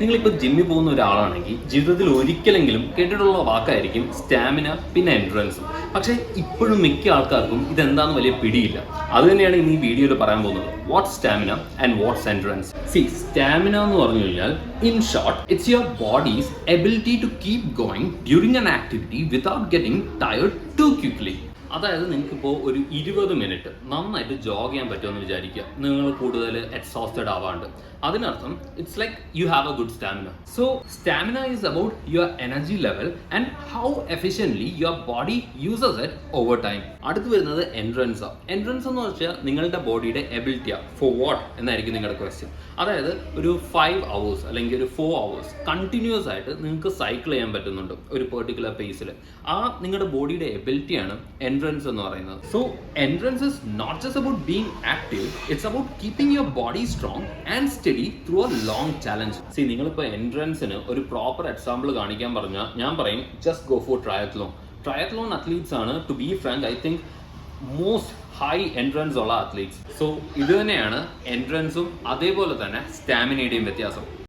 നിങ്ങളിപ്പോൾ ജിമ്മിൽ പോകുന്ന ഒരാളാണെങ്കിൽ ജീവിതത്തിൽ ഒരിക്കലെങ്കിലും കേട്ടിട്ടുള്ള വാക്കായിരിക്കും സ്റ്റാമിന പിന്നെ എൻഡ്രൻസ്. പക്ഷേ ഇപ്പോഴും മിക്ക ആൾക്കാർക്കും ഇതെന്താന്ന് വലിയ പിടിയില്ല. അത് തന്നെയാണ് ഇന്ന് ഈ വീഡിയോയിൽ പറയാൻ പോകുന്നത്. What's stamina and what's endurance. Stamina എന്ന് പറഞ്ഞു കഴിഞ്ഞാൽ in short it's your body's ability to keep going during an activity without getting tired too quickly. അതായത് നിങ്ങൾക്കിപ്പോൾ ഒരു 20 മിനിറ്റ് നന്നായിട്ട് ജോഗ് ചെയ്യാൻ പറ്റുമെന്ന് വിചാരിക്കുക. നിങ്ങൾ കൂടുതൽ എക്സോസ്റ്റഡ് ആവാണ്ട്. അതിനർത്ഥം it's like you have A good stamina. So stamina is about your energy level and how efficiently your body uses it over time. അടുത്ത് വരുന്നത് എൻഡ്രൻസ്. എൻഡ്രൻസ് എന്ന് വെച്ചാൽ നിങ്ങളുടെ ബോഡിയുടെ എബിലിറ്റിയാണ്. ഫോർ വാട്ട് എന്നായിരിക്കും നിങ്ങളുടെ ക്വസ്റ്റ്യൻ. അതായത് ഒരു 5 hours അല്ലെങ്കിൽ ഒരു 4 hours കണ്ടിന്യൂസ് ആയിട്ട് നിങ്ങൾക്ക് സൈക്കിൾ ചെയ്യാൻ പറ്റുന്നുണ്ട് ഒരു പെർട്ടിക്കുലർ പേസിൽ. ആ നിങ്ങളുടെ ബോഡിയുടെ എബിലിറ്റിയാണ് എൻഡ്രൻസ് എന്ന് പറയുന്നത്. So endurance is not just about being active, it's about keeping your body strong and steady through a long challenge. നിങ്ങളിപ്പോൾ എൻഡ്രൻസിന് ഒരു പ്രോപ്പർ എക്സാമ്പിൾ കാണിക്കാൻ പറഞ്ഞാൽ ഞാൻ പറയും just go for triathlon. Triathlon athletes ആണ്, to be frank, I think most high endurance ഉള്ള athletes. So ഇത് തന്നെയാണ് എൻട്രൻസും അതേപോലെ തന്നെ സ്റ്റാമിനയുടെയും വ്യത്യാസം.